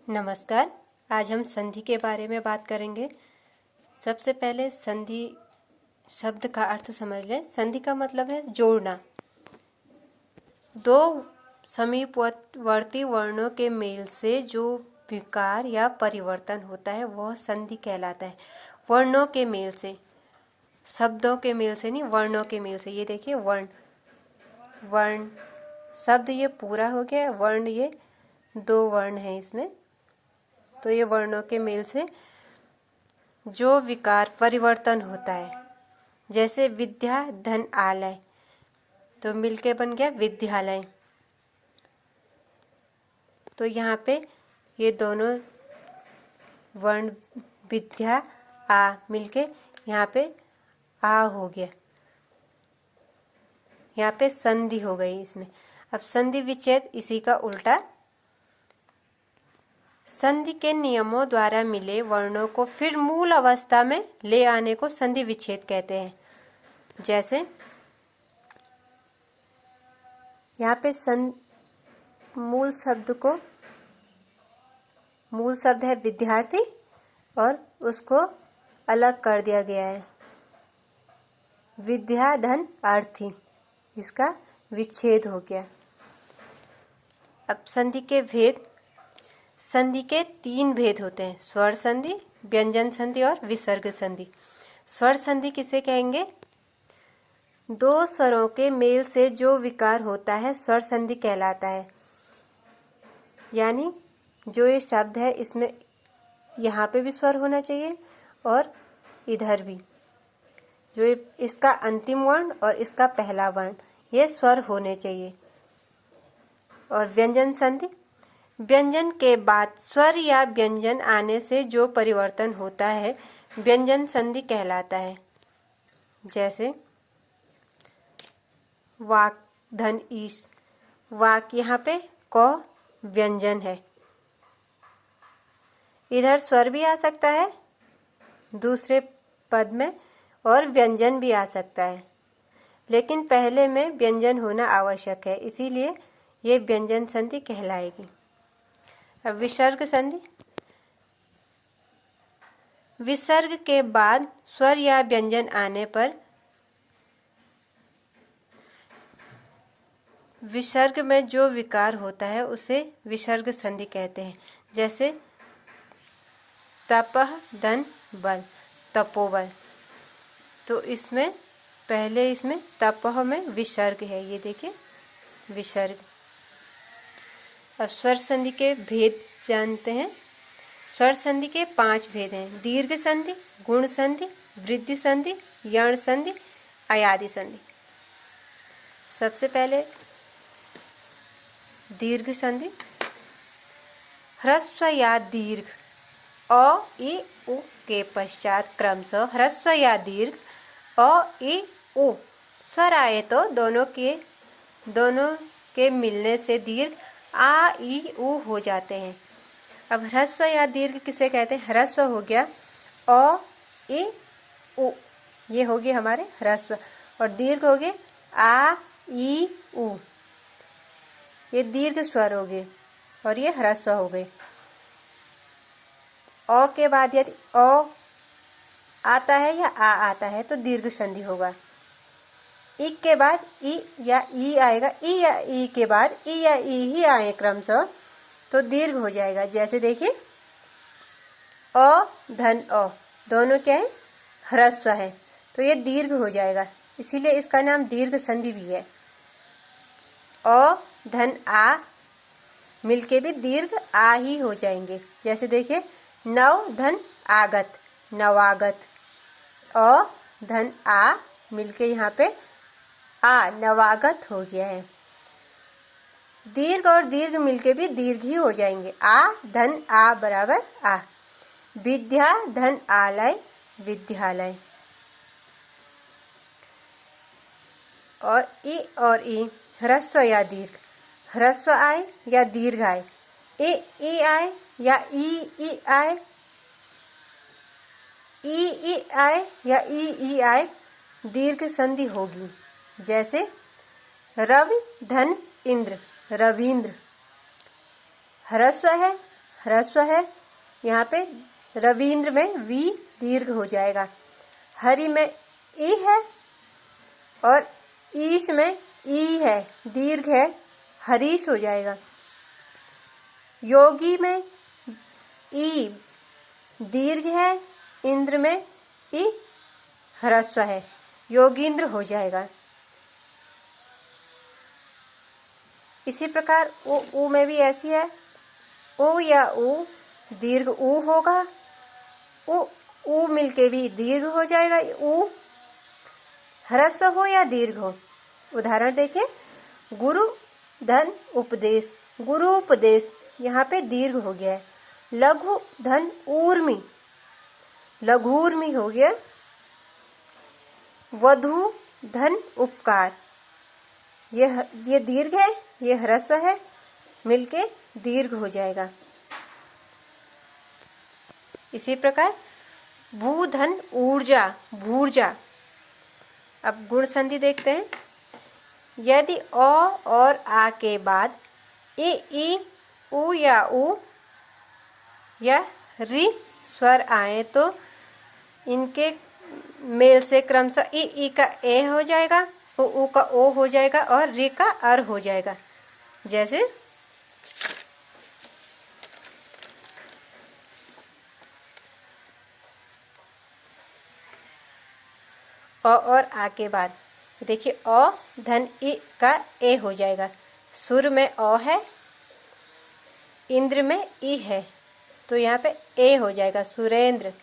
नमस्कार। आज हम संधि के बारे में बात करेंगे। सबसे पहले संधि शब्द का अर्थ समझ लें। संधि का मतलब है जोड़ना। दो समीपवर्ती वर्णों के मेल से जो विकार या परिवर्तन होता है वह संधि कहलाता है। वर्णों के मेल से, शब्दों के मेल से नहीं, वर्णों के मेल से। ये देखिए वर्ण शब्द ये पूरा हो गया। वर्ण ये दो वर्ण है इसमें, तो ये वर्णों के मेल से जो विकार परिवर्तन होता है, जैसे विद्या धन आलय, तो मिलके बन गया विद्यालय। तो यहाँ पे ये दोनों वर्ण विद्या आ मिलके यहाँ पे आ हो गया। यहाँ पे संधि हो गई इसमें। अब संधि विच्छेद इसी का उल्टा। संधि के नियमों द्वारा मिले वर्णों को फिर मूल अवस्था में ले आने को संधि विच्छेद कहते हैं। जैसे यहाँ पे मूल शब्द है विद्यार्थी और उसको अलग कर दिया गया है विद्या धन आर्थी। इसका विच्छेद हो गया। अब संधि के भेद। संधि के 3 भेद होते हैं: स्वर संधि, व्यंजन संधि और विसर्ग संधि। स्वर संधि किसे कहेंगे? दो स्वरों के मेल से जो विकार होता है स्वर संधि कहलाता है। यानी जो ये शब्द है इसमें यहाँ पे भी स्वर होना चाहिए और इधर भी, जो इसका अंतिम वर्ण और इसका पहला वर्ण, ये स्वर होने चाहिए। और व्यंजन संधि, व्यंजन के बाद स्वर या व्यंजन आने से जो परिवर्तन होता है व्यंजन संधि कहलाता है। जैसे वाक धन ईश। वाक यहाँ पे क व्यंजन है, इधर स्वर भी आ सकता है दूसरे पद में और व्यंजन भी आ सकता है, लेकिन पहले में व्यंजन होना आवश्यक है, इसीलिए ये व्यंजन संधि कहलाएगी। अब विसर्ग संधि। विसर्ग के बाद स्वर या व्यंजन आने पर विसर्ग में जो विकार होता है उसे विसर्ग संधि कहते हैं। जैसे तपः धन बल, तपोबल। तो इसमें पहले इसमें तपः में विसर्ग है, ये देखिए विसर्ग। अब स्वर संधि के भेद जानते हैं। स्वर संधि के 5 भेद हैं: दीर्घ संधि, गुण संधि, वृद्धि संधि, यण संधि, अयादि संधि। सबसे पहले दीर्घ संधि। ह्रस्व या दीर्घ अ इ उ के पश्चात क्रमशः ह्रस्व या दीर्घ अ इ उ स्वर आए तो दोनों के मिलने से दीर्घ आ ई उ हो जाते हैं। अब ह्रस्व या दीर्घ किसे कहते हैं? ह्रस्व हो गया अ इ उ, ये हो गए हमारे ह्रस्व, और दीर्घ हो गए आ ई उ, ये दीर्घ स्वर हो गए और ये ह्रस्व हो गए। अ के बाद यदि अ आता है या आ आता है तो दीर्घ संधि होगा। इ के बाद इ या ई आएगा, ई या ई के बाद ई या ई ही आए क्रमशः तो दीर्घ हो जाएगा। जैसे देखिए अ धन अ, दोनों क्या है? ह्रस्व है, तो ये दीर्घ हो जाएगा, इसीलिए इसका नाम दीर्घ संधि भी है। अ धन आ मिलके भी दीर्घ आ ही हो जाएंगे। जैसे देखिए नव धन आगत, नवागत। अ धन आ मिलके यहाँ पे आ, नवागत हो गया है। दीर्घ और दीर्घ मिलके भी दीर्घ ही हो जाएंगे। आ धन आ बराबर आ। विद्या धन आलय, विद्यालय। और ई ह्रस्व या दीर्घ, ह्रस्व आए या दीर्घ आए, ई आए या ई आए, ई आए या ई आए, दीर्घ संधि होगी। जैसे रवि धन इंद्र, रविंद्र। ह्रस्व है, ह्रस्व है। यहाँ पे रविंद्र में वी दीर्घ हो जाएगा। हरि में ई है और ईश में ई है, दीर्घ है, हरीश हो जाएगा। योगी में ई दीर्घ है, इंद्र में ई ह्रस्व है, योगींद्र हो जाएगा। इसी प्रकार उ में भी ऐसी है। ओ या उ दीर्घ उ होगा, उ मिलके भी दीर्घ हो जाएगा। उ ह्रस्व हो या दीर्घ हो। उदाहरण देखिए, गुरु धन उपदेश, गुरु उपदेश यहाँ पे दीर्घ हो गया है। लघु धन ऊर्मी, लघूर्मी हो गया। वधु धन उपकार, ये दीर्घ है, ये ह्रस्व है, मिलके दीर्घ हो जाएगा। इसी प्रकार भू धन ऊर्जा, भूर्जा। अब गुण संधि देखते हैं। यदि अ और आ के बाद ई उ या रि स्वर आए तो इनके मेल से क्रमशः ई का ए हो जाएगा, उ का ओ हो जाएगा और रि का अर हो जाएगा। जैसे अ और आ के बाद देखिए, अ धन ई का ए हो जाएगा। सुर में अ है, इंद्र में ई है, तो यहाँ पे ए हो जाएगा, सुरेंद्र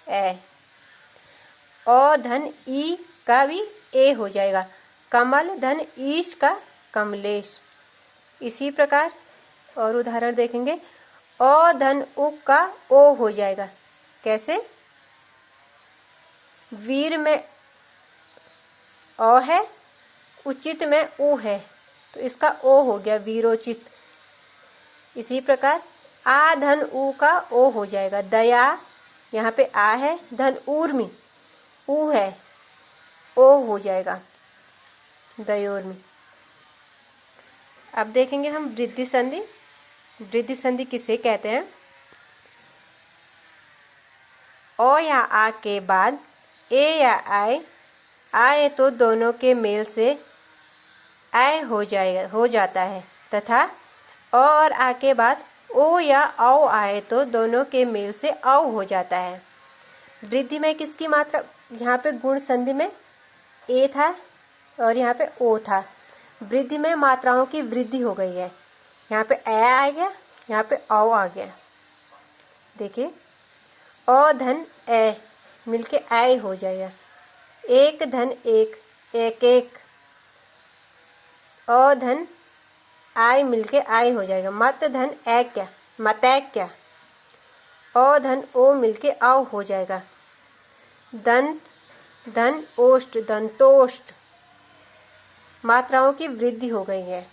ए। अ धन ई का भी ए हो जाएगा। कमल धन ईश का कमलेश। इसी प्रकार और उदाहरण देखेंगे। अ धन उ का ओ हो जाएगा। कैसे? वीर में अ है, उचित में उ है, तो इसका ओ हो गया, वीरोचित। इसी प्रकार आ धन उ का ओ हो जाएगा। दया, यहाँ पे आ है, धन ऊर्मी, उ है, ओ हो जाएगा, दयोर्मी। अब देखेंगे हम वृद्धि संधि। वृद्धि संधि किसे कहते हैं? ओ या आ के बाद ए या आए तो दोनों के मेल से आय हो जाता है, तथा अ और आ के बाद ओ या औ आए तो दोनों के मेल से औ हो जाता है। वृद्धि में किसकी मात्रा? यहाँ पे गुण संधि में ए था और यहाँ पे ओ था। वृद्धि में मात्राओं की वृद्धि हो गई है। यहाँ पे ए आ गया, यहाँ पे औ आ गया। देखिए, अ धन ए मिलके आय हो जाएगा। एक धन एक, एक एक। अ धन आय मिलके आय हो जाएगा। मत धन ऐक्य, मतैक्य। अ धन ओ मिलके औ हो जाएगा। दंत धन ओष्ठ, दंतोष्ठ। मात्राओं की वृद्धि हो गई है।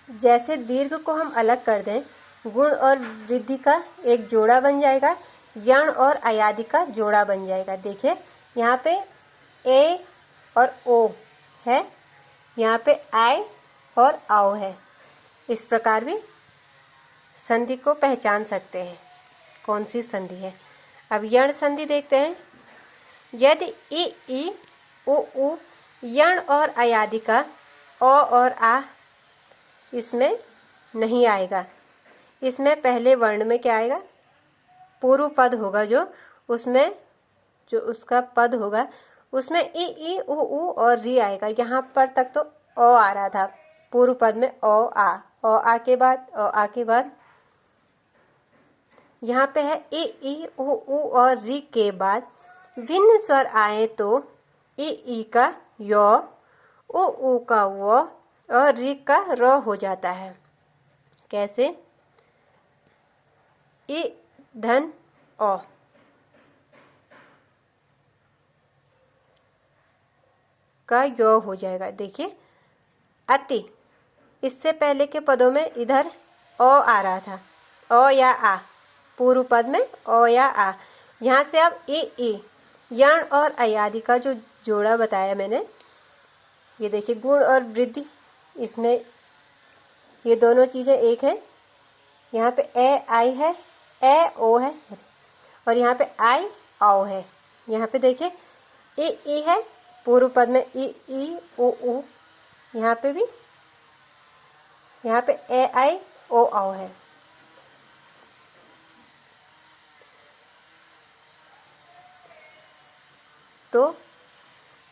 जैसे दीर्घ को हम अलग कर दें, गुण और वृद्धि का एक जोड़ा बन जाएगा, यण और अयादि का जोड़ा बन जाएगा। देखिए, यहाँ पे ए और ओ है, यहाँ पे आय और आओ है। इस प्रकार भी संधि को पहचान सकते हैं कौन सी संधि है। अब यण संधि देखते हैं। यदि ई उ यण और अयादि का अ और आ इसमें नहीं आएगा। इसमें पहले वर्ण में क्या आएगा? पूर्व पद होगा, जो उसका पद होगा उसमें ई उ और री आएगा। यहाँ पर तक तो अ आ रहा था पूर्व पद में, अ आ के बाद यहाँ पे है ई उ और री के बाद भिन्न स्वर आए तो ई का यो, उ का वो और री का र हो जाता है। कैसे? ई धन ओ, का यो हो जाएगा। देखिए, अति, इससे पहले के पदों में इधर ओ आ रहा था, ओ या आ, पूर्व पद में ओ या आ। यहाँ से अब ई यण और अयादि का जो जोड़ा बताया मैंने, ये देखिए गुण और वृद्धि, इसमें ये दोनों चीज़ें एक है। यहाँ पे ए आई है, ए ओ है, सॉरी, और यहाँ पे आई आओ है। यहाँ पे देखिए ई है, पूर्व पद में ई उ। यहाँ पे भी, यहाँ पे ए आई ओ आओ है। तो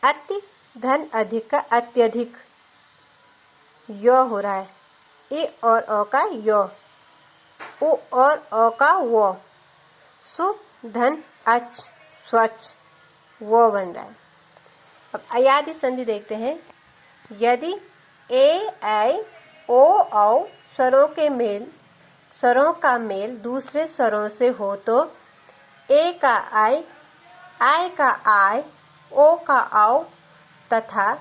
अति धन अधिक का अत्यधिक यो हो रहा है। ई और ओ का यो, उ और ओ का वो, सु धन अच स्वच्छ वो बन रहा है। अब अयादि संधि देखते हैं। यदि ए आई ओ औ स्वरों का मेल दूसरे स्वरों से हो तो ए का आई का आय, ओ का औ तथा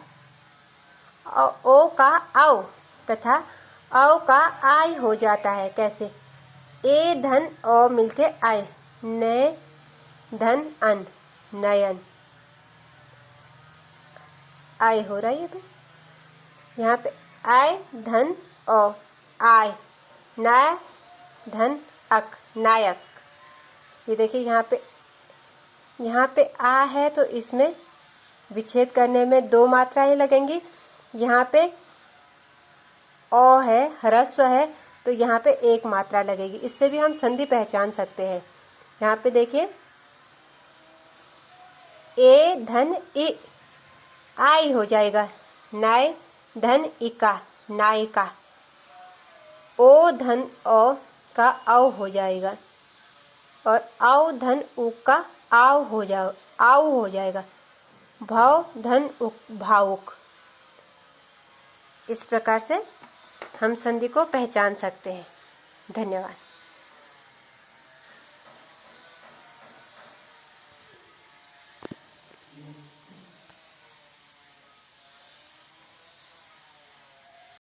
ओ का औ तथा औ का आय हो जाता है। कैसे? ए धन ओ मिलके आय, नय धन अन नयन, आय हो रहा है। ये यहाँ पे आय धन ओ आय, नाय धन अक नायक। ये देखिए यहाँ पे आ है तो इसमें विच्छेद करने में 2 मात्राएं लगेंगी। यहाँ पे ओ है, ह्रस्व है, तो यहाँ पे 1 मात्रा लगेगी। इससे भी हम संधि पहचान सकते हैं। यहाँ पे देखिए ए धन इ आई हो जाएगा, नाय धन इका नायिका, ओ धन ओ का औ हो जाएगा और औ धन उ का आव हो जाएगा, भाव धन उक भावुक। इस प्रकार से हम संधि को पहचान सकते हैं। धन्यवाद।